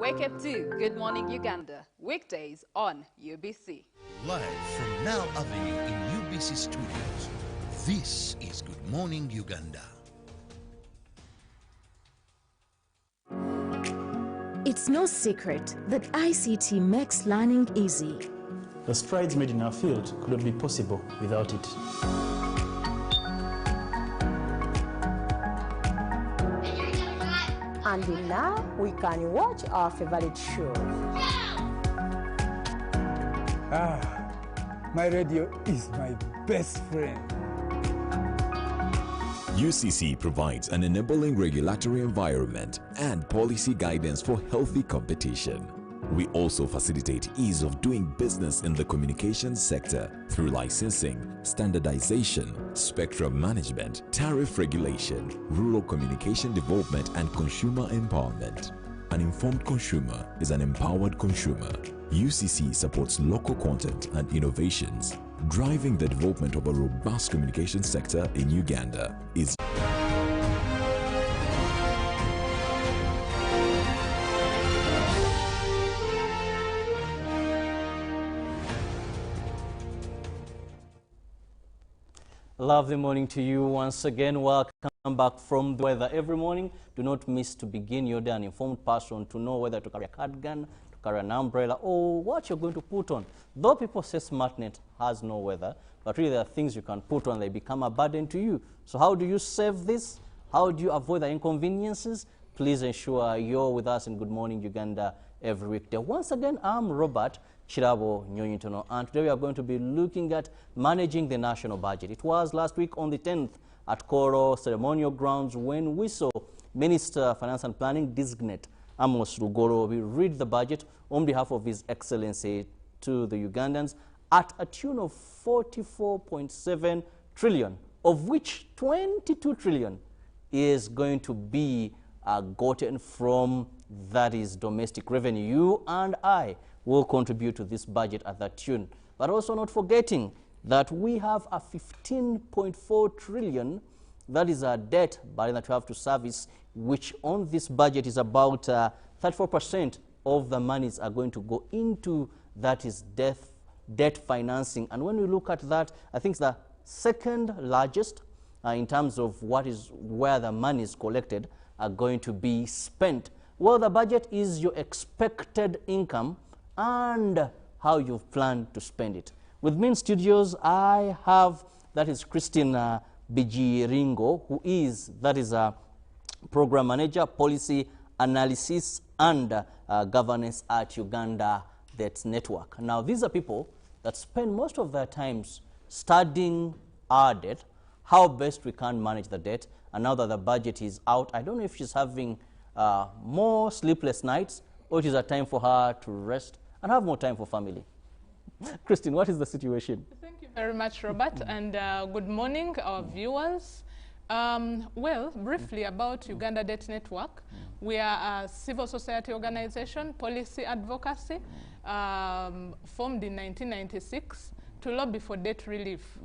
Wake up to Good Morning Uganda, weekdays on UBC. Live from Now Avenue in UBC Studios, this is Good Morning Uganda. It's no secret that ICT makes learning easy. The strides made in our field couldn't be possible without it. And now we can watch our favorite show. My radio is my best friend. UCC provides an enabling regulatory environment and policy guidance for healthy competition. We also facilitate ease of doing business in the communications sector through licensing, standardization, spectrum management, tariff regulation, rural communication development, and consumer empowerment. An informed consumer is an empowered consumer. UCC supports local content and innovations. Driving the development of a robust communication sector in Uganda is Lovely morning to you once again. Welcome back from the weather. Every morning, do not miss to begin your day an informed person to know whether to carry a cardigan, to carry an umbrella, or what you're going to put on. Though people say SmartNet has no weather, but really there are things you can put on, they become a burden to you. So how do you save this? How do you avoid the inconveniences? Please ensure you're with us in Good Morning Uganda every weekday. Once again, I'm Robert Kirabo, Nyonyintono, and today we are going to be looking at managing the national budget. It was last week on the 10th at Koro ceremonial grounds when we saw Minister of Finance and Planning designate Amos Rugoro we read the budget on behalf of His Excellency to the Ugandans at a tune of 44.7 trillion, of which 22 trillion is going to be gotten from, that is, domestic revenue. You and I will contribute to this budget at that tune. But also not forgetting that we have a 15.4 trillion, that is a debt burden that we have to service, which on this budget is about 34% of the monies are going to go into, that is, debt financing. And when we look at that, I think it's the second largest in terms of where the money is collected are going to be spent. Well, the budget is your expected income and how you plan to spend it. With me in studios, I have, that is, Christine Byiringiro, who is, that is, a program manager, policy analysis and governance at Uganda Debt Network. Now, these are people that spend most of their times studying our debt, how best we can manage the debt, and now that the budget is out, I don't know if she's having more sleepless nights or it is a time for her to rest and have more time for family. Christine, what is the situation? Thank you very much, Robert, and good morning, our viewers. Well, briefly about Uganda Debt Network. We are a civil society organization, policy advocacy, formed in 1996 to lobby for debt relief.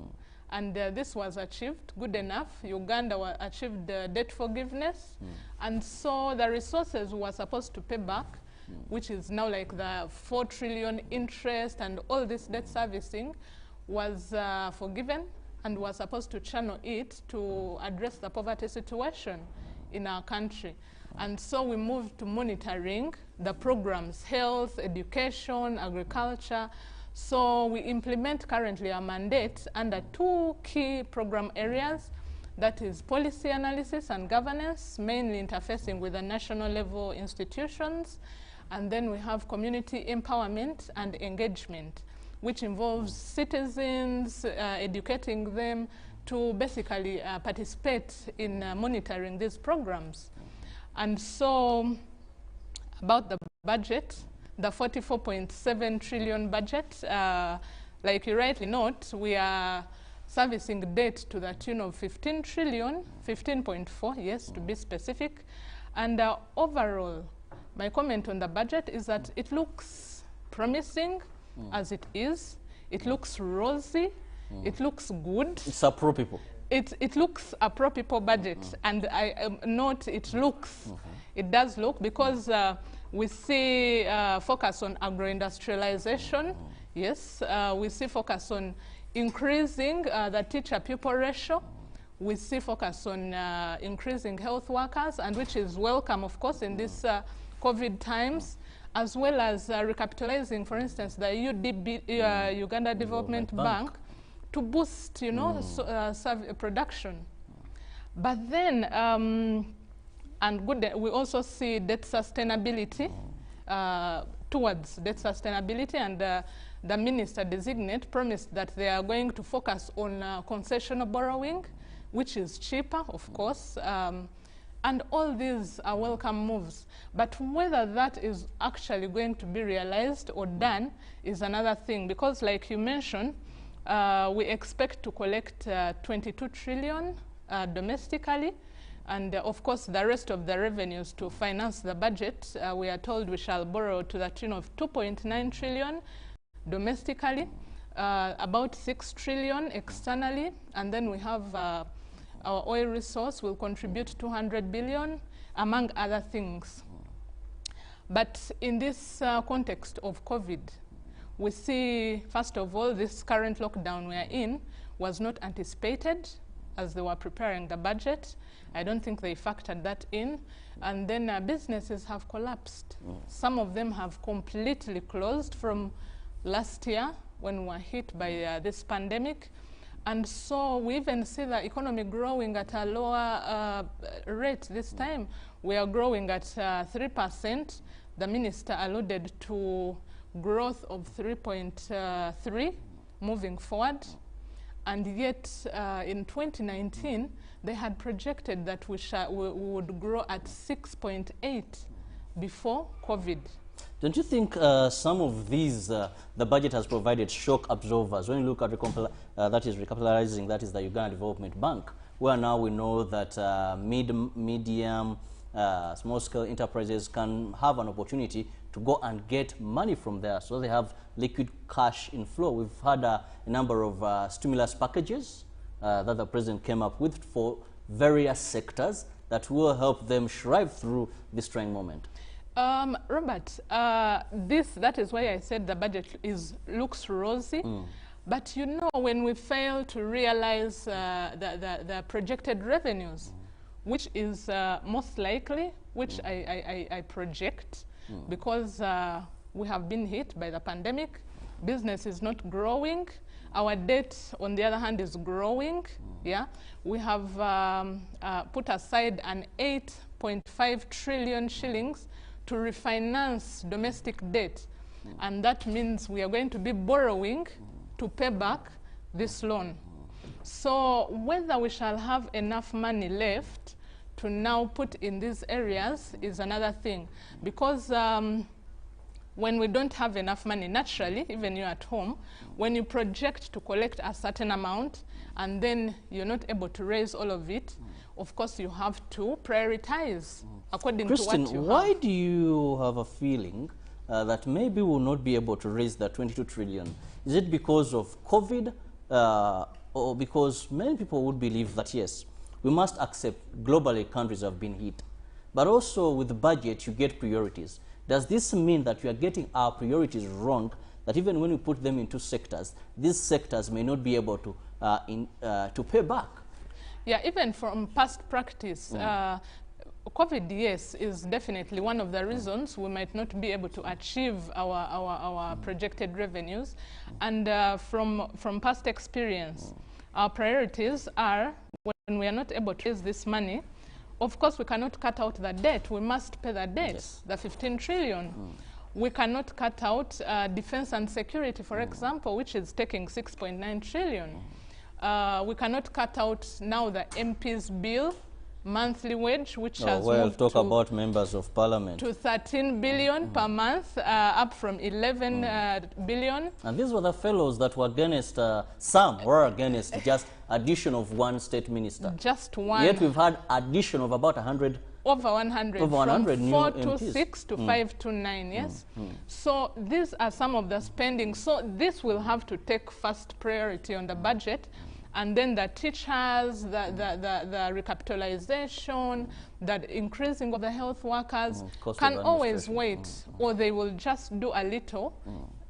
And this was achieved, good enough. Uganda achieved debt forgiveness. And so the resources were supposed to pay back, which is now like the 4 trillion interest and all this debt servicing was forgiven and was supposed to channel it to address the poverty situation in our country. And so we moved to monitoring the programs, health, education, agriculture. So we implement currently a mandate under 2 key program areas, that is policy analysis and governance, mainly interfacing with the national level institutions. And then we have community empowerment and engagement, which involves citizens, educating them to basically participate in monitoring these programs. And so about the budget, the 44.7 trillion budget, like you rightly note, we are servicing debt to the tune of 15 trillion, 15.4, yes, to be specific. And overall, my comment on the budget is that it looks promising as it is. It looks rosy. It looks good. It's a pro-people. It looks a pro-people budget. And I note it looks, it does look, because We see focus on agro-industrialization. Yes, we see focus on increasing the teacher-pupil ratio. We see focus on increasing health workers, and which is welcome, of course, in these COVID times, as well as recapitalizing, for instance, the UDB, Uganda Development Bank, to boost, you know, production. But then, we also see debt sustainability, towards debt sustainability, and the minister designate promised that they are going to focus on concessional borrowing, which is cheaper, of course, and all these are welcome moves. But whether that is actually going to be realized or done is another thing, because like you mentioned, we expect to collect 22 trillion domestically, and of course the rest of the revenues to finance the budget, we are told we shall borrow to the tune of 2.9 trillion domestically, about 6 trillion externally, and then we have our oil resource will contribute 200 billion, among other things. But in this context of COVID, we see, first of all, this current lockdown we are in was not anticipated as they were preparing the budget. I don't think they factored that in. And then businesses have collapsed. Some of them have completely closed from last year when we were hit by this pandemic. And so we even see the economy growing at a lower rate this time. We are growing at 3%. The minister alluded to growth of 3.3 moving forward. And yet in 2019, they had projected that we would grow at 6.8 before COVID. Don't you think some of these, the budget has provided shock absorbers? When you look at that is recapitalizing, that is the Uganda Development Bank, where now we know that medium, small-scale enterprises can have an opportunity to go and get money from there, so they have liquid cash inflow. We've had a number of stimulus packages that the president came up with for various sectors that will help them thrive through this trying moment. Robert, that is why I said the budget looks rosy. But you know, when we fail to realize the projected revenues, which is most likely, which I project, because we have been hit by the pandemic, business is not growing. Our debt, on the other hand, is growing. Yeah, we have put aside an 8.5 trillion shillings to refinance domestic debt, and that means we are going to be borrowing to pay back this loan. So whether we shall have enough money left to now put in these areas is another thing, because when we don't have enough money, naturally, even you at home, when you project to collect a certain amount and then you're not able to raise all of it, of course you have to prioritize according to what you have. Why do you have a feeling that maybe we'll not be able to raise the 22 trillion? Is it because of COVID, or because many people would believe that, yes, we must accept globally countries have been hit, but also with the budget you get priorities. Does this mean that we are getting our priorities wrong, that even when we put them into sectors, these sectors may not be able to pay back? Yeah, even from past practice, COVID, yes, is definitely one of the reasons we might not be able to achieve our projected revenues. And from past experience, our priorities are, when we are not able to raise this money, of course we cannot cut out the debt. We must pay the debt, yes, the 15 trillion. We cannot cut out defense and security, for example, which is taking 6.9 trillion. We cannot cut out now the MP's bill, monthly wage, which has moved about members of parliament to 13 billion per month, up from 11 billion. And these were the fellows that were against, some were against just addition of one state minister. Just one. Yet we've had addition of about 100. Over 100, over 100 from new 4 MPs. to 6 to 5 to 9, yes? So these are some of the spending. So this will have to take first priority on the budget. And then the teachers, the recapitalization, the increasing of the health workers can always wait, or they will just do a little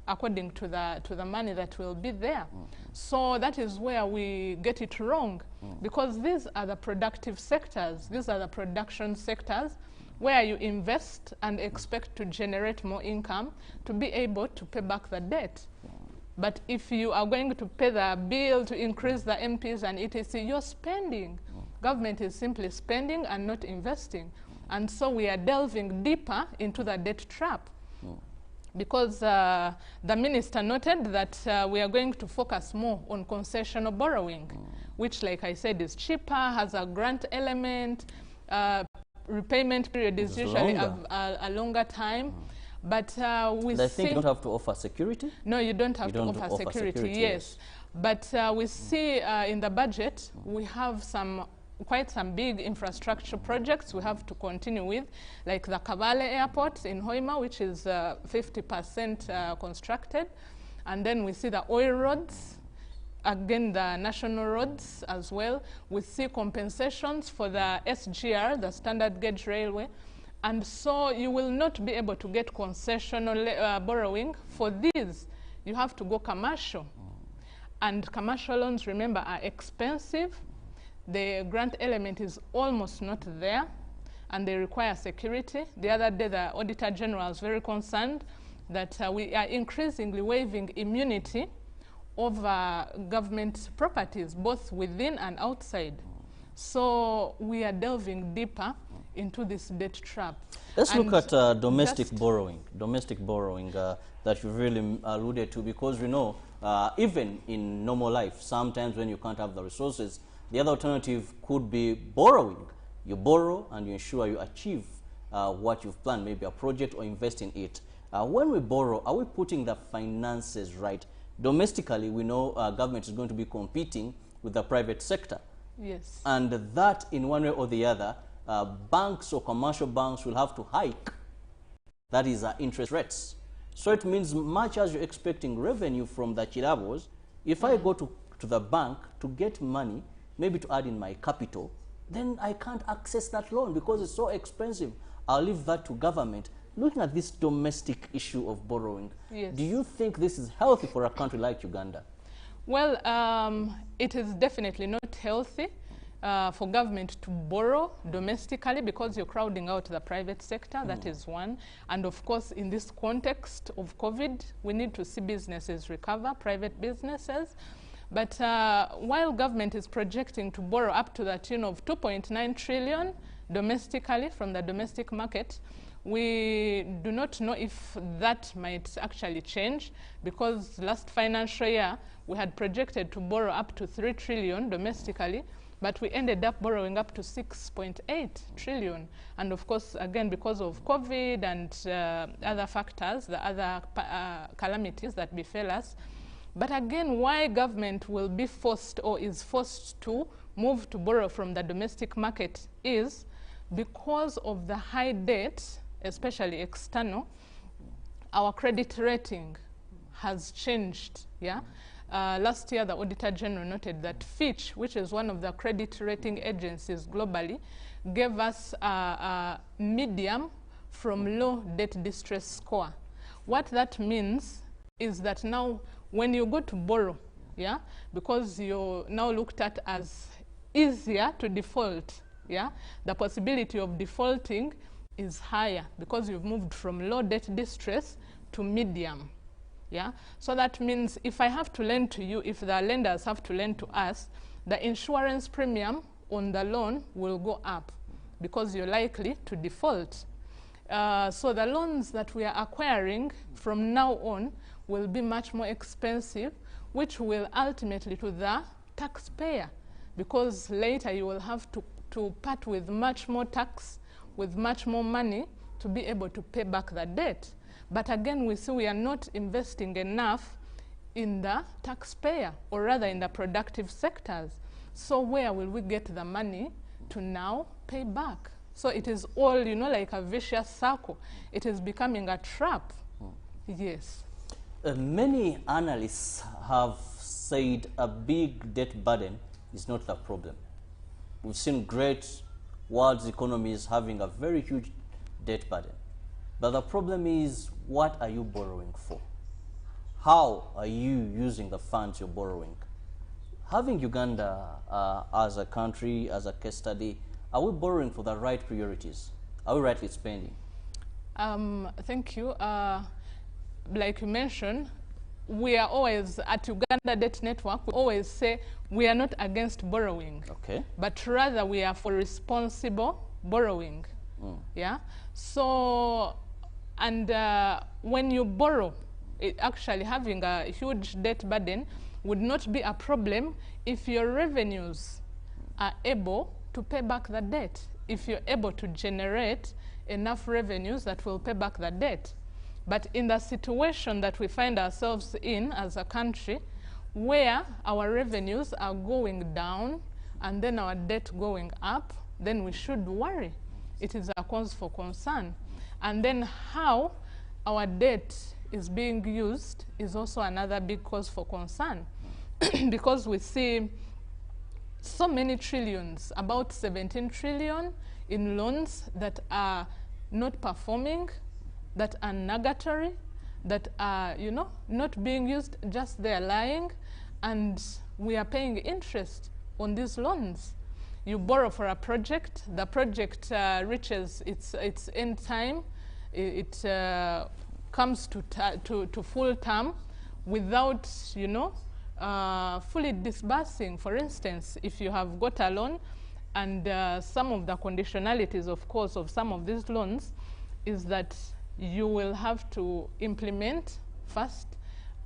according to the money that will be there. So that is where we get it wrong, because these are the productive sectors, these are the production sectors where you invest and expect to generate more income to be able to pay back the debt. But if you are going to pay the bill to increase the MPs and etc., you're spending. Government is simply spending and not investing. And so we are delving deeper into the debt trap. Because the minister noted that we are going to focus more on concessional borrowing, which, like I said, is cheaper, has a grant element, repayment period is usually a longer time. But we I think you don't have to offer security? No, you don't have to offer security, yes. But we see in the budget, we have quite some big infrastructure projects we have to continue with, like the Kabale Airport in Hoima, which is 50% constructed. And then we see the oil roads, again the national roads as well. We see compensations for the SGR, the standard gauge railway. And so you will not be able to get concessional borrowing for these. You have to go commercial. And commercial loans, remember, are expensive. The grant element is almost not there, and they require security. The other day, the Auditor General was very concerned that we are increasingly waiving immunity over government properties, both within and outside. So we are delving deeper into this debt trap. Let's look at domestic borrowing that you really alluded to, because we know even in normal life, sometimes when you can't have the resources, the other alternative could be borrowing. You borrow and you ensure you achieve what you've planned, maybe a project, or invest in it. When we borrow, are we putting the finances right? Domestically, we know government is going to be competing with the private sector. Yes. And that, in one way or the other, banks or commercial banks will have to hike, that is interest rates. So it means much as you're expecting revenue from the Kirabos, if I go to the bank to get money, maybe to add in my capital, then I can't access that loan because it's so expensive. I'll leave that to government. Looking at this domestic issue of borrowing, yes, do you think this is healthy for a country like Uganda? Well, it is definitely not healthy for government to borrow domestically, because you're crowding out the private sector. That is one. And of course, in this context of COVID, we need to see businesses recover, private businesses. But while government is projecting to borrow up to the tune of 2.9 trillion domestically from the domestic market, we do not know if that might actually change, because last financial year we had projected to borrow up to 3 trillion domestically, but we ended up borrowing up to 6.8 trillion. And of course, again, because of COVID and other factors, the other calamities that befell us. But again, why government will be forced or is forced to move to borrow from the domestic market is because of the high debt, especially external. Our credit rating has changed, yeah? Last year, the Auditor General noted that Fitch, which is one of the credit rating agencies globally, gave us a medium from low debt distress score. What that means is that now when you go to borrow, yeah, because you're now looked at as easier to default, yeah, the possibility of defaulting is higher because you've moved from low debt distress to medium. Yeah? So that means if I have to lend to you, if the lenders have to lend to us, the insurance premium on the loan will go up because you're likely to default. So the loans that we are acquiring from now on will be much more expensive, which will ultimately to the taxpayer, because later you will have to part with much more tax, with much more money to be able to pay back the debt. But again, we see we are not investing enough in the taxpayer, or rather in the productive sectors. So where will we get the money to now pay back? So it is all, you know, like a vicious circle. It is becoming a trap. Yes. Many analysts have said a big debt burden is not the problem. We've seen great world economies having a very huge debt burden. But the problem is, what are you borrowing for? How are you using the funds you're borrowing? Having Uganda as a country, as a case study, are we borrowing for the right priorities? Are we rightly spending? Thank you. Like you mentioned, we are always, at Uganda Debt Network, we always say we are not against borrowing, okay, but rather we are for responsible borrowing. Yeah. So, and when you borrow, actually having a huge debt burden would not be a problem if your revenues are able to pay back the debt, if you're able to generate enough revenues that will pay back the debt. But in the situation that we find ourselves in as a country, where our revenues are going down and then our debt going up, then we should worry. It is a cause for concern. And then how our debt is being used is also another big cause for concern. Because we see so many trillions, about 17 trillion in loans that are not performing, that are nugatory, that are, you know, not being used, just they're lying, and we are paying interest on these loans. You borrow for a project, the project reaches its end time, it comes to full term without, you know, fully disbursing. For instance, if you have got a loan, and some of the conditionalities, of course, of some of these loans is that you will have to implement first,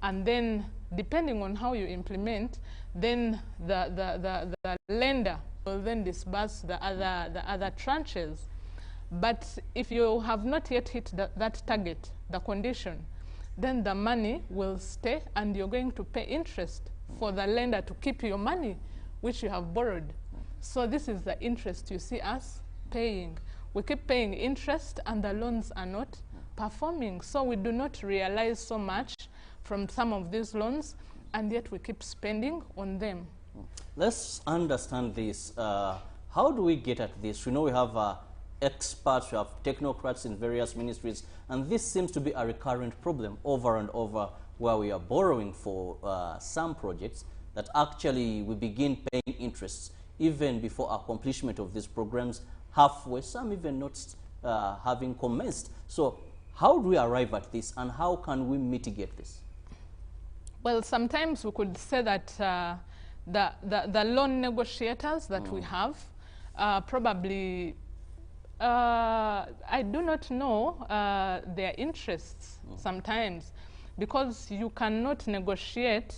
and then depending on how you implement, then the lender will then disburse the other tranches. But if you have not yet hit that target, the condition, then the money will stay and you're going to pay interest for the lender to keep your money, which you have borrowed. So this is the interest you see us paying. We keep paying interest and the loans are not performing. So we do not realize so much from some of these loans, and yet we keep spending on them. Let's understand this. How do we get at this? We know we have experts, we have technocrats in various ministries, and this seems to be a recurrent problem over and over, where we are borrowing for some projects that actually we begin paying interests even before accomplishment of these programs, halfway, some even not having commenced. So how do we arrive at this, and how can we mitigate this? Well, sometimes we could say that the loan negotiators that we have probably, I do not know their interests sometimes, because you cannot negotiate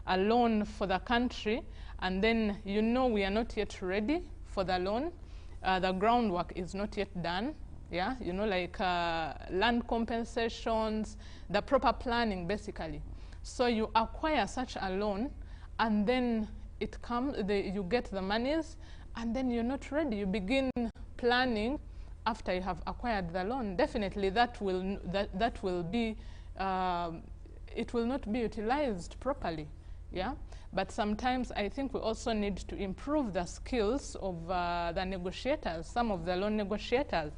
a loan for the country and then you know we are not yet ready for the loan. The groundwork is not yet done. Yeah, you know, like land compensations, the proper planning, basically. So you acquire such a loan, and then it comes, you get the monies, and then you're not ready. You begin planning after you have acquired the loan. Definitely, that will be, it will not be utilized properly. Yeah, but sometimes I think we also need to improve the skills of the negotiators, some of the loan negotiators,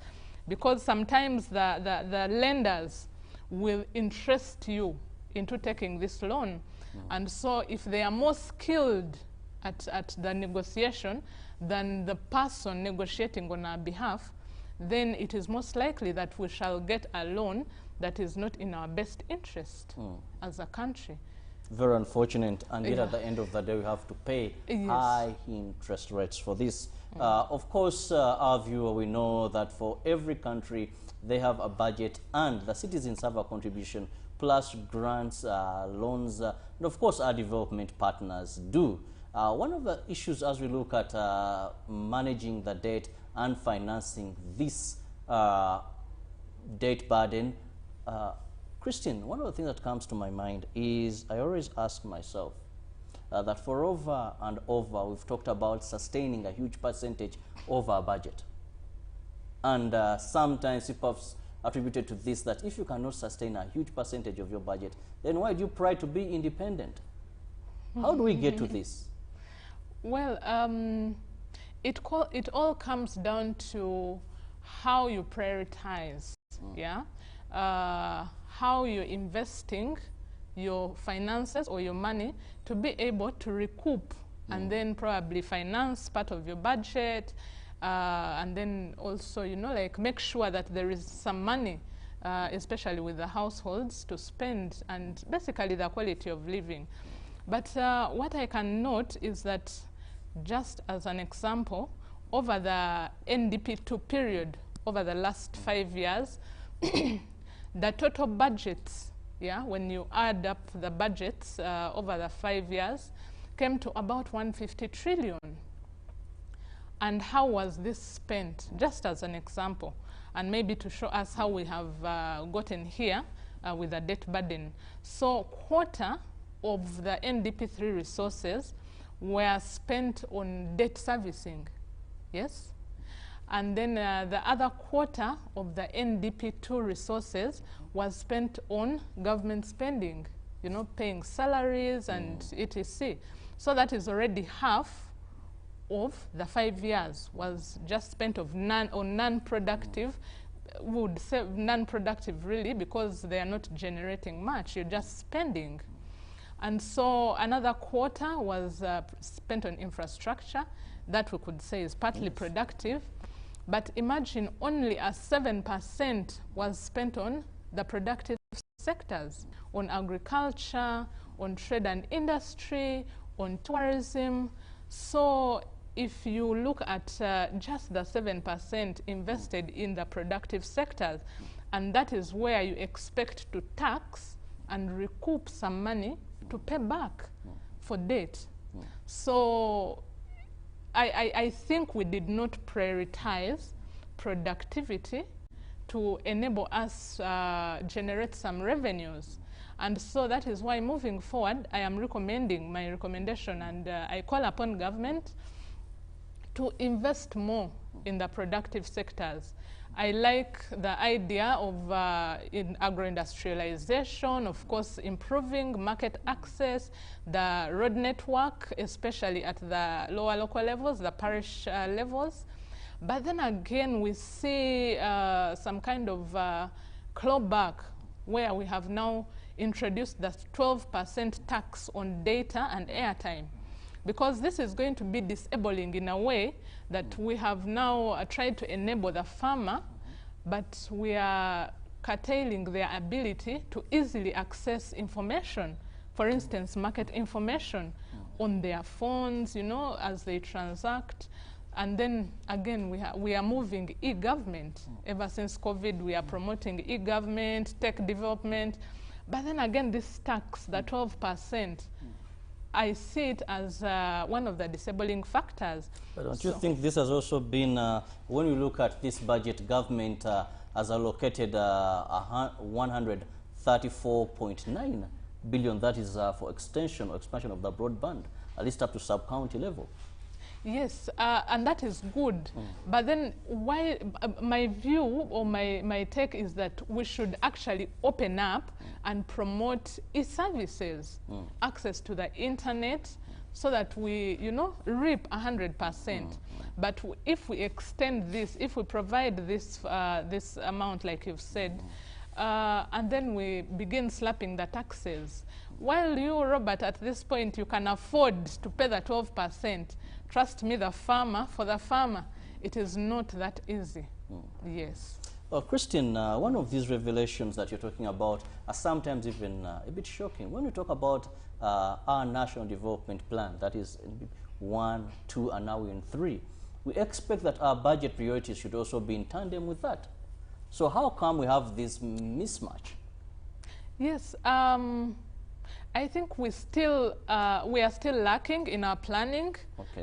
because sometimes the lenders will interest you into taking this loan. And so if they are more skilled at the negotiation than the person negotiating on our behalf, then it is most likely that we shall get a loan that is not in our best interest as a country. Very unfortunate, and yet at the end of the day we have to pay high interest rates for this. Of course, our viewer, we know that for every country they have a budget, and the citizens have a contribution, plus grants, loans, and of course our development partners do. One of the issues as we look at managing the debt and financing this debt burden, Christine, one of the things that comes to my mind is I always ask myself that for over and over we've talked about sustaining a huge percentage of our budget. And sometimes people attributed to this, that if you cannot sustain a huge percentage of your budget, then why do you try to be independent? How do we get to this? Well, it all comes down to how you prioritize, yeah? How you're investing your finances or your money to be able to recoup and then probably finance part of your budget, and then also, you know, like make sure that there is some money, especially with the households, to spend, and basically the quality of living. But what I can note is that, just as an example, over the NDP2 period, over the last 5 years, the total budgets, yeah, when you add up the budgets over the 5 years, came to about 150 trillion. And how was this spent? Just as an example, and maybe to show us how we have gotten here with the debt burden. So quarter of the NDP3 resources were spent on debt servicing, yes? And then the other quarter of the NDP2 resources was spent on government spending, you know, paying salaries and etc. So that is already half of the 5 years was just spent on non-productive. We would say non-productive really, because they are not generating much, you're just spending. And so another quarter was spent on infrastructure, that we could say is partly productive. But imagine only 7% was spent on the productive sectors, on agriculture, on trade and industry, on tourism. So if you look at just the 7% invested in the productive sectors, and that is where you expect to tax and recoup some money to pay back for debt. So I think we did not prioritize productivity to enable us generate some revenues. And so that is why moving forward, I am recommending my recommendation, and I call upon government to invest more in the productive sectors. I like the idea of in agro-industrialization, of course, improving market access, the road network, especially at the lower local levels, the parish levels. But then again, we see some kind of clawback, where we have now introduced the 12% tax on data and airtime. Because this is going to be disabling in a way that we have now tried to enable the farmer, but we are curtailing their ability to easily access information. For instance, market information on their phones, you know, as they transact. And then again, we are moving e-government. Ever since COVID, we are promoting e-government, tech development. But then again, this tax, the 12%, I see it as one of the disabling factors. But don't you think this has also been, when you look at this budget, government has allocated 134.9 billion, that is for extension or expansion of the broadband, at least up to sub-county level? Yes, and that is good. But then why, my view or my take is that we should actually open up and promote e-services, access to the internet, so that we, you know, reap 100%. But if we extend this, if we provide this, this amount, like you've said, and then we begin slapping the taxes, while you, Robert, at this point, you can afford to pay the 12%, trust me, the farmer, for the farmer, it is not that easy. Yes. Well, Christine, one of these revelations that you're talking about are sometimes even a bit shocking. When we talk about our national development plan, that is 1, 2, and now we're in 3, we expect that our budget priorities should also be in tandem with that. So how come we have this mismatch? Yes, I think we are still lacking in our planning,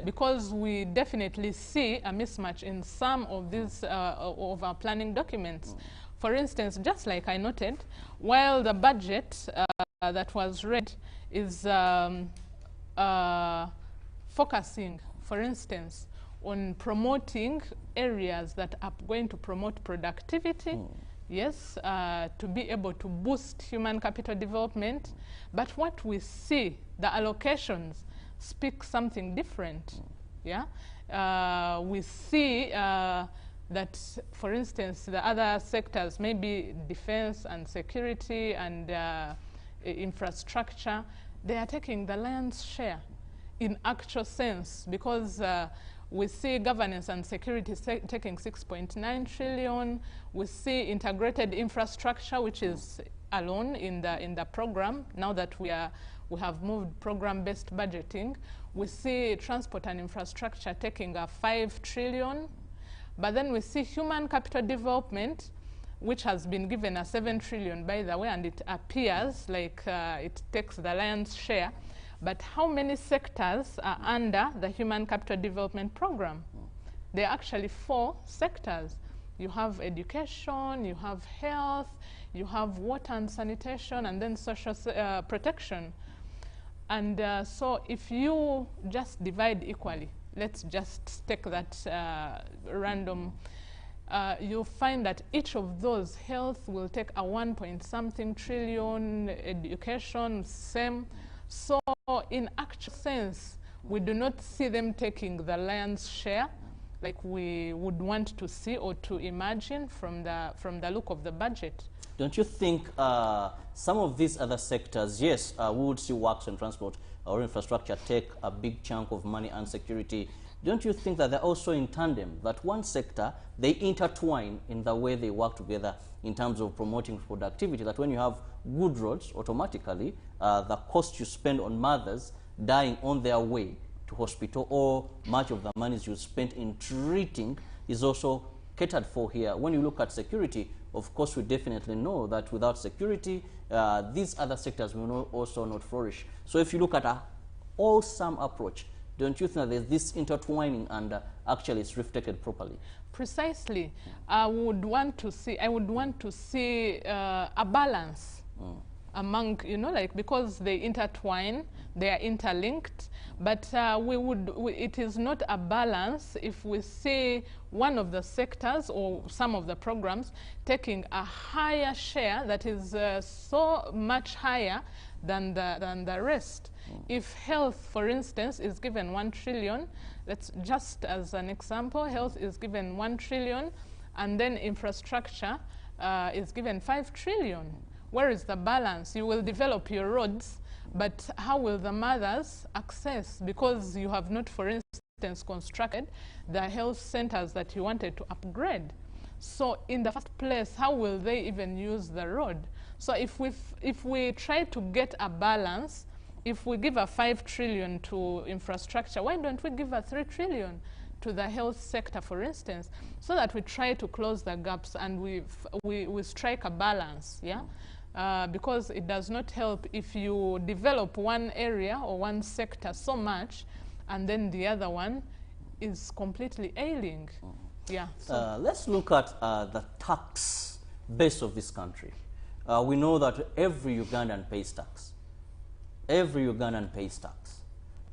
because we definitely see a mismatch in some of these of our planning documents. For instance, just like I noted, while the budget that was read is focusing, for instance, on promoting areas that are going to promote productivity, yes, to be able to boost human capital development. But what we see, the allocations speak something different. Yeah, we see that, for instance, the other sectors, maybe defense and security and infrastructure, they are taking the lion's share in actual sense, because we see governance and security taking 6.9 trillion. We see integrated infrastructure, which is alone in the program. Now that we have moved program-based budgeting, we see transport and infrastructure taking 5 trillion. But then we see human capital development, which has been given 7 trillion, by the way, and it appears like it takes the lion's share. But how many sectors are under the Human Capital Development Program? There are actually 4 sectors. You have education, you have health, you have water and sanitation, and then social protection. And so if you just divide equally, let's just take that random, you'll find that each of those, health will take 1-point-something trillion, education, same. So in actual sense, we do not see them taking the lion's share like we would want to see or to imagine from the look of the budget. Don't you think some of these other sectors, yes, we would see works and transport or infrastructure take a big chunk of money and security. Don't you think that they're also in tandem, that one sector, they intertwine in the way they work together in terms of promoting productivity, that when you have good roads, automatically the cost you spend on mothers dying on their way to hospital, or much of the monies you spent in treating, is also catered for here. When you look at security, of course, we definitely know that without security, these other sectors will also not flourish. So if you look at a wholesome approach, don't you think that there's this intertwining and actually it's reflected properly? Precisely. I would want to see a balance among, like, because they intertwine, they are interlinked, but it is not a balance if we see one of the sectors or some of the programs taking a higher share that is so much higher than the rest. If health, for instance, is given 1 trillion, let's just as an example, health is given 1 trillion, and then infrastructure is given 5 trillion. Where is the balance? You will develop your roads, but how will the mothers access? Because you have not, for instance, constructed the health centers that you wanted to upgrade. So in the first place, how will they even use the road? So if we try to get a balance, if we give 5 trillion to infrastructure, why don't we give 3 trillion to the health sector, for instance, so that we try to close the gaps and we strike a balance, yeah? Because it does not help if you develop one area or one sector so much and then the other one is completely ailing. Yeah. So let's look at the tax base of this country. We know that every Ugandan pays tax. Every Ugandan pays tax.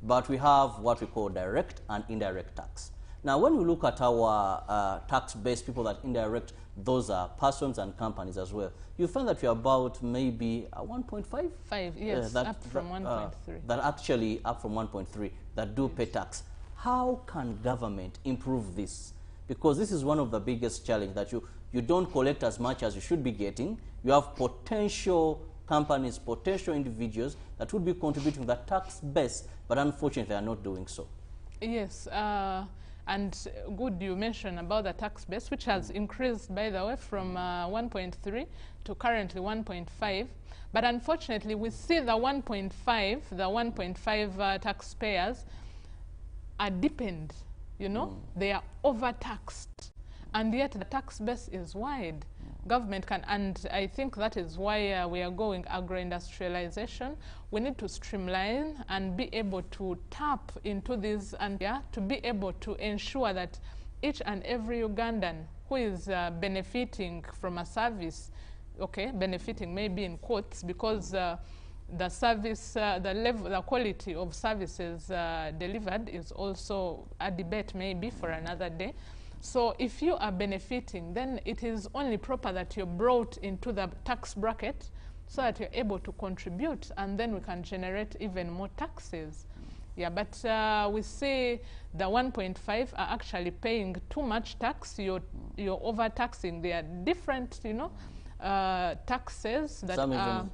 But we have what we call direct and indirect tax. Now, when we look at our tax base, people that indirect, those are persons and companies as well. You find that we're about maybe 1.5? 5, yes, up from 1.3. That actually up from 1.3 that do pay tax. How can government improve this? Because this is one of the biggest challenges, that you don't collect as much as you should be getting. You have potential companies, potential individuals that would be contributing to the tax base, but unfortunately they are not doing so. Yes, and good you mentioned about the tax base, which has increased, by the way, from 1.3 to currently 1.5. But unfortunately, we see the 1.5 taxpayers are deepened, they are overtaxed. And yet the tax base is wide. Government can, and I think that is why we are going agro-industrialization. We need to streamline and be able to tap into this, and to be able to ensure that each and every Ugandan who is benefiting from a service, benefiting maybe in quotes, because the service, the quality of services delivered is also a debate maybe for another day. So if you are benefiting, then it is only proper that you're brought into the tax bracket so that you're able to contribute, and then we can generate even more taxes. Yeah, but we see the 1.5 are actually paying too much tax. You're overtaxing. There are different, you know, taxes that some even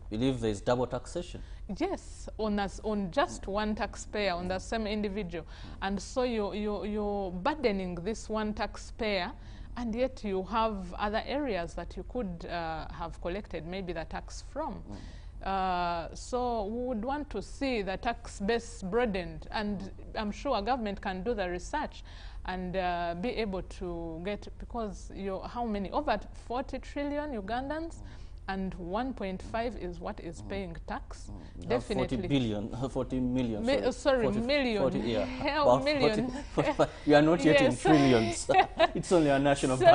believe there is double taxation. Yes, on just one taxpayer, on the same individual. And so you're burdening this one taxpayer, and yet you have other areas that you could have collected maybe the tax from. So we would want to see the tax base broadened, and I'm sure a government can do the research and be able to get, because how many? Over 40 trillion Ugandans, and 1.5 is what is paying tax. Definitely. 40 billion, 40 million. Sorry, 40, million. 40, yeah. Hell, million. 40, you are not yet in trillions. It's only a national budget.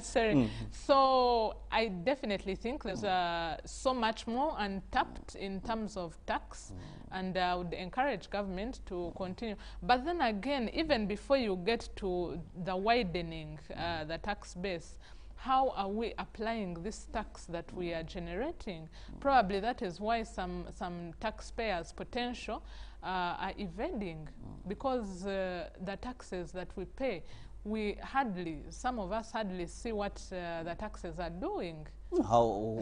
Sorry. So I definitely think there's so much more untapped in terms of tax, and I would encourage government to continue. But then again, even before you get to the widening the tax base, how are we applying this tax that we are generating? Probably that is why some taxpayers' potential are evading, because the taxes that we pay, some of us hardly see what the taxes are doing. How?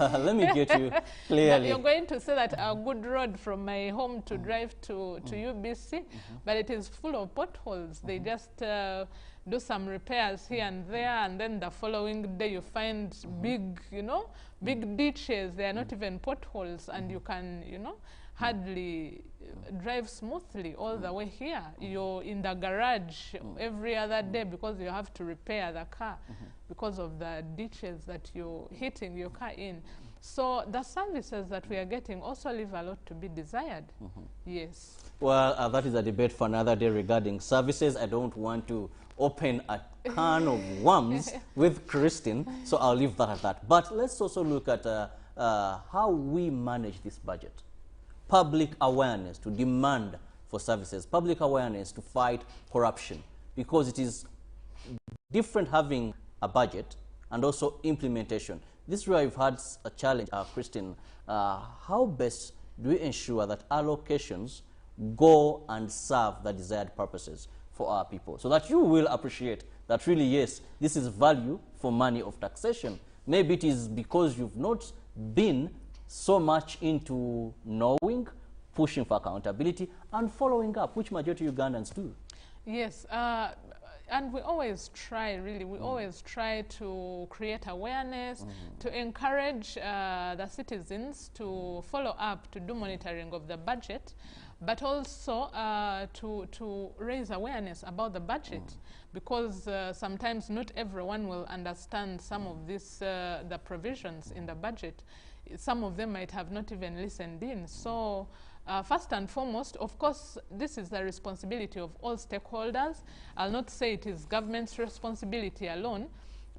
Let me get you clearly. You're going to say that a good road from my home to drive to UBC, but it is full of potholes. They just do some repairs here and there, and then the following day you find big, big ditches. They are not even potholes, and you can, hardly drive smoothly all the way here. You're in the garage every other day because you have to repair the car because of the ditches that you're hitting your car in. So the services that we are getting also leave a lot to be desired. Yes. Well, that is a debate for another day regarding services. I don't want to open a can of worms with Christine, so I'll leave that at that. But let's also look at how we manage this budget. Public awareness to demand for services, public awareness to fight corruption, because it is different having a budget and also implementation. This is where we've had a challenge, Christine. How best do we ensure that allocations go and serve the desired purposes for our people, so that you will appreciate that really, yes, this is value for money of taxation? Maybe it is because you've not been so much into knowing, pushing for accountability, and following up, which majority Ugandans do. Yes, and we always try, really, we always try to create awareness, to encourage the citizens to follow up, to do monitoring of the budget, but also to raise awareness about the budget, because sometimes not everyone will understand some of this, the provisions in the budget. Some of them might have not even listened in. So first and foremost, of course, this is the responsibility of all stakeholders. I'll not say it is government's responsibility alone,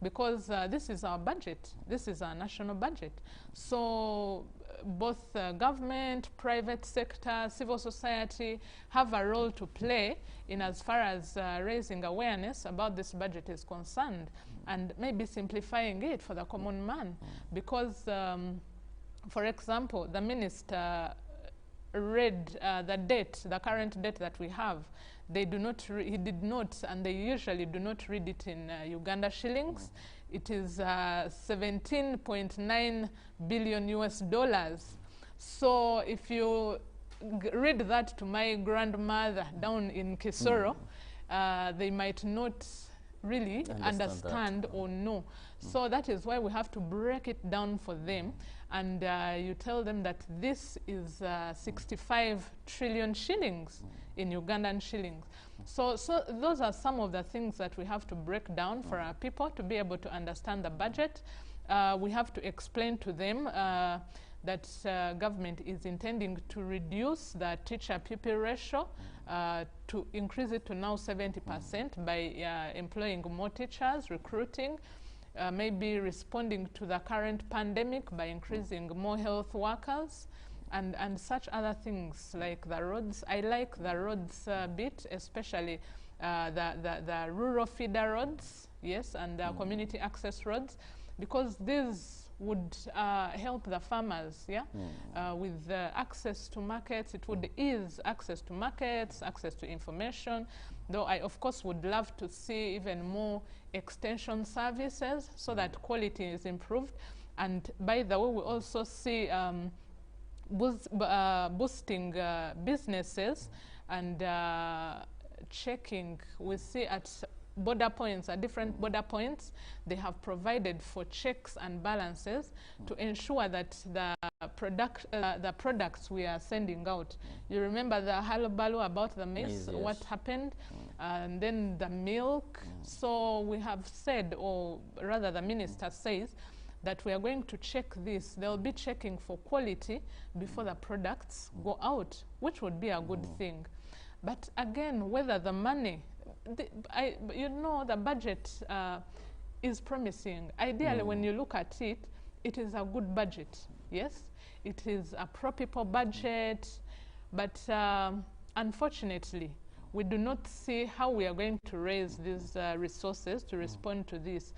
because this is our budget. This is our national budget. So both government, private sector, civil society have a role to play in as far as raising awareness about this budget is concerned, and maybe simplifying it for the common man, because for example, the minister read the current debt that we have. They do not, he did not, and they usually do not read it in Uganda shillings. It is 17.9 billion US dollars. So if you read that to my grandmother down in Kisoro, they might not really understand or know. So that is why we have to break it down for them, and you tell them that this is 65 trillion shillings in Ugandan shillings. So those are some of the things that we have to break down for our people to be able to understand the budget. We have to explain to them that government is intending to reduce the teacher-pupil ratio, to increase it to now 70% by employing more teachers, recruiting, maybe responding to the current pandemic by increasing more health workers, and such other things like the roads. I like the roads bit, especially the rural feeder roads, yes, and the community access roads, because these would help the farmers, yeah, with access to markets. It would ease access to markets, access to information, though I, of course, would love to see even more extension services so that quality is improved. And by the way, we also see boosting businesses and checking. We see at border points, at different border points, they have provided for checks and balances to ensure that the products we are sending out. You remember the hullabaloo about the maize, Yes. what happened, and then the milk. So we have said, or rather the minister says, that we are going to check this. They'll be checking for quality before the products go out, which would be a good thing. But again, whether the money, you know, the budget is promising. Ideally, when you look at it, it is a good budget. Yes, it is a pro-people budget, but unfortunately, we do not see how we are going to raise these resources to respond to this.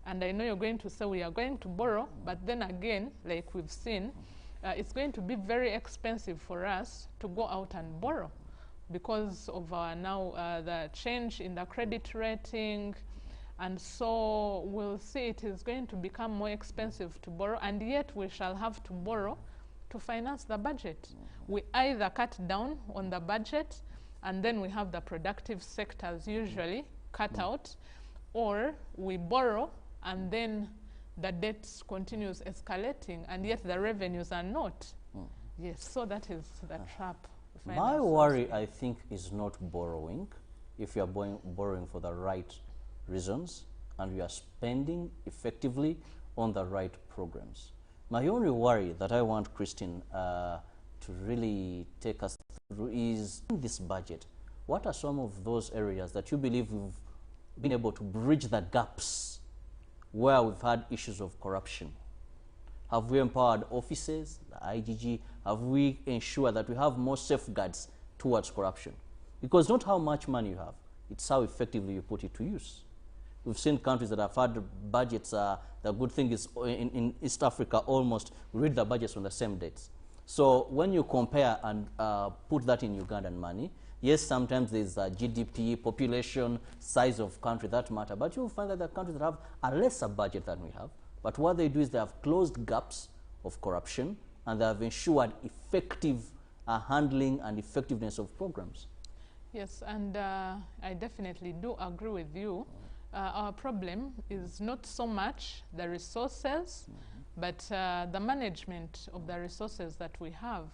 And I know you're going to say we are going to borrow, but then again, like we've seen, it's going to be very expensive for us to go out and borrow, because of now the change in the credit rating. And so we'll see it is going to become more expensive to borrow, and yet we shall have to borrow to finance the budget. We either cut down on the budget, and then we have the productive sectors usually cut out, or we borrow and then the debt continues escalating, and yet the revenues are not. Yes, so that is the trap. My worry, I think, is not borrowing. If you are borrowing for the right reasons and you are spending effectively on the right programs. My only worry that I want Christine to really take us through is in this budget. What are some of those areas that you believe we've been able to bridge the gaps where we've had issues of corruption? Have we empowered officers, the IGG? Have we ensured that we have more safeguards towards corruption? Because not how much money you have, it's how effectively you put it to use. We've seen countries that have had budgets, the good thing is in East Africa almost, we read the budgets on the same dates. So when you compare and put that in Ugandan money, yes, sometimes there's a GDP, population, size of country that matter, but you'll find that there are countries that have a lesser budget than we have. But what they do is they have closed gaps of corruption, and they have ensured effective handling and effectiveness of programs. Yes, and I definitely do agree with you. Our problem is not so much the resources, but the management of the resources that we have.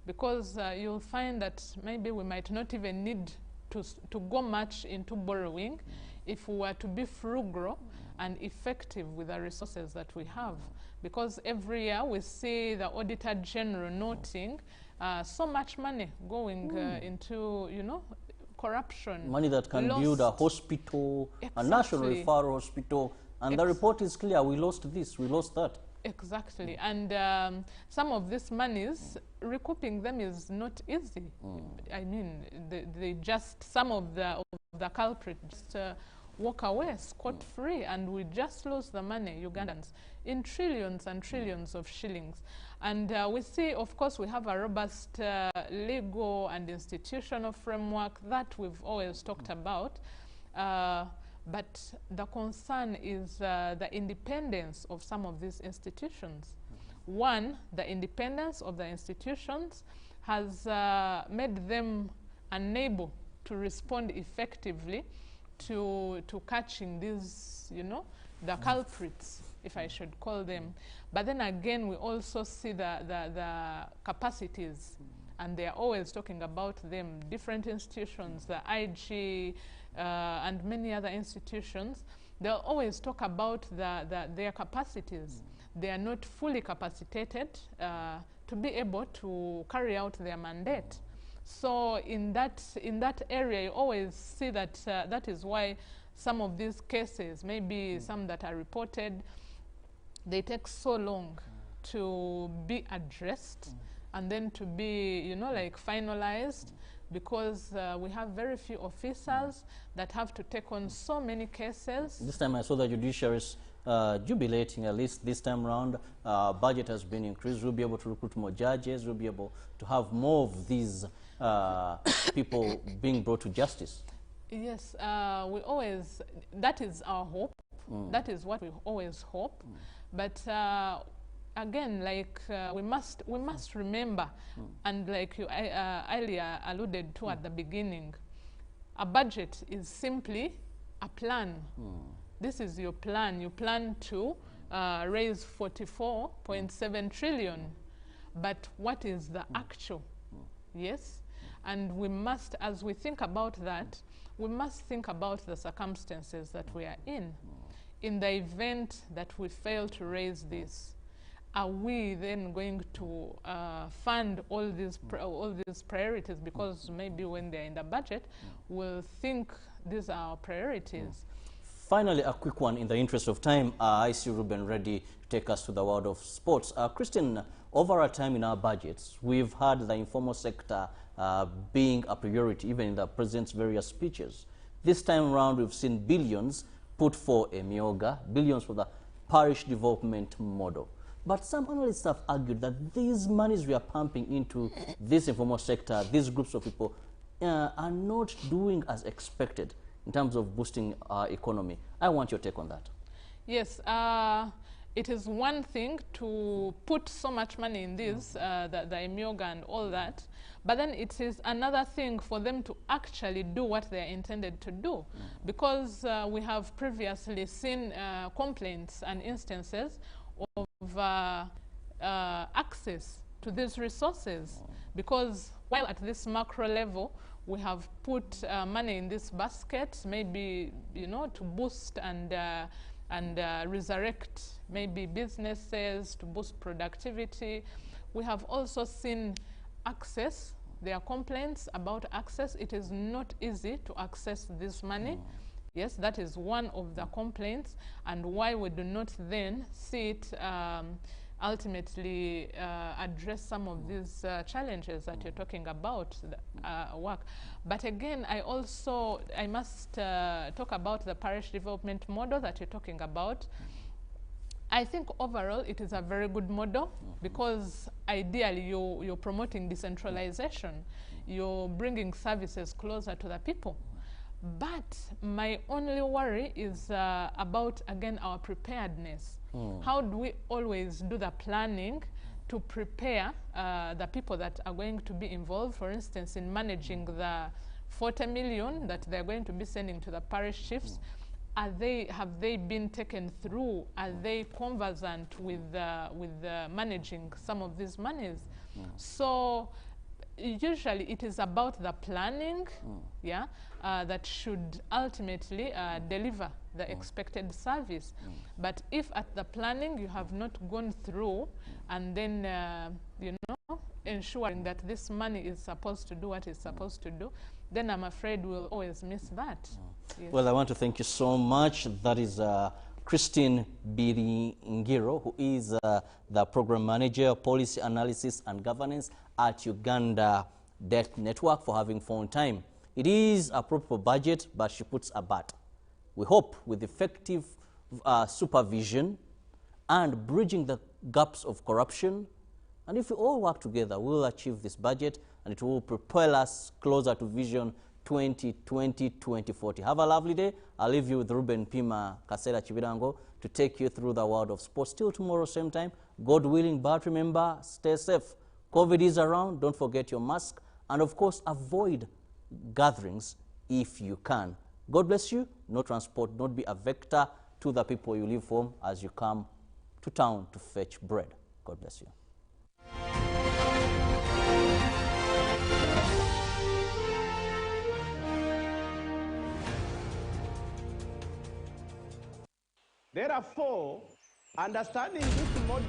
Because you'll find that maybe we might not even need to go much into borrowing if we were to be frugal and effective with the resources that we have. Because every year we see the Auditor General noting so much money going into, you know, corruption. Money that can build a hospital, a national referral hospital, and the report is clear, we lost this, we lost that. Exactly, and some of these monies, recouping them is not easy. I mean, they just, some of the culprits just walk away scot-free, and we just lose the money, Ugandans, in trillions and trillions of shillings. And we see, of course, we have a robust legal and institutional framework that we've always talked about. But the concern is the independence of some of these institutions. One, the independence of the institutions has made them unable to respond effectively to catching these, you know, the culprits, if I should call them. But then again, we also see the capacities, and they're always talking about them, different institutions, the IG, and many other institutions. They'll always talk about their capacities. They are not fully capacitated to be able to carry out their mandate. So in that area, you always see that that is why some of these cases, maybe some that are reported, they take so long to be addressed. and then to be, you know, like finalized, because we have very few officers that have to take on so many cases. This time I saw the judiciary is jubilating, at least this time around. Budget has been increased. We'll be able to recruit more judges. We'll be able to have more of these people being brought to justice. Yes, we always, that is our hope. That is what we always hope. But again, like we must remember, and like you earlier alluded to at the beginning, a budget is simply a plan. This is your plan. You plan to raise 44.7 trillion. But what is the actual? Yes? And we must, as we think about that, we must think about the circumstances that we are in. In the event that we fail to raise this, are we then going to fund all these priorities? Because maybe when they're in the budget, we'll think these are our priorities. Finally, a quick one in the interest of time. I see Ruben ready to take us to the world of sports. Christian, over a time in our budgets, we've had the informal sector being a priority, even in the president's various speeches. This time around, we've seen billions put for Emyoga, billions for the parish development model. But some analysts have argued that these monies we are pumping into this informal sector, these groups of people, are not doing as expected in terms of boosting our economy. I want your take on that. Yes, it is one thing to put so much money in this, the Emyoga and all that, but then it is another thing for them to actually do what they are intended to do. Because we have previously seen complaints and instances of access to these resources. Because while at this macro level, we have put money in this basket, maybe, you know, to boost and resurrect maybe businesses, to boost productivity. We have also seen access. There are complaints about access. It is not easy to access this money. Yes, that is one of the complaints, and why we do not then see it ultimately address some of these challenges that you're talking about, work. But again, I must talk about the parish development model that you're talking about. I think overall it is a very good model, because ideally you're promoting decentralization. You're bringing services closer to the people. But my only worry is about, again, our preparedness. How do we always do the planning to prepare the people that are going to be involved, for instance, in managing the 40 million that they're going to be sending to the parish chiefs? Have they been taken through? Are they conversant with managing some of these monies? So usually it is about the planning, that should ultimately deliver the expected service. But if at the planning you have not gone through and then, you know, ensuring that this money is supposed to do what it's supposed to do, then I'm afraid we'll always miss that. Yes. Well, I want to thank you so much. That is Christine Byiringiro, who is the Program Manager, Policy Analysis and Governance at Uganda Debt Network, for having found time. It is a proper budget, but she puts a but. We hope with effective supervision and bridging the gaps of corruption, and if we all work together, we will achieve this budget, and it will propel us closer to Vision 2020-2040. Have a lovely day. I'll leave you with Ruben Pima Kasera Chibirango to take you through the world of sports. Till tomorrow, same time, God willing. But remember, stay safe. COVID is around. Don't forget your mask. And of course, avoid gatherings if you can. God bless you. No transport. Don't be a vector to the people you live from as you come to town to fetch bread. God bless you. Therefore, understanding this model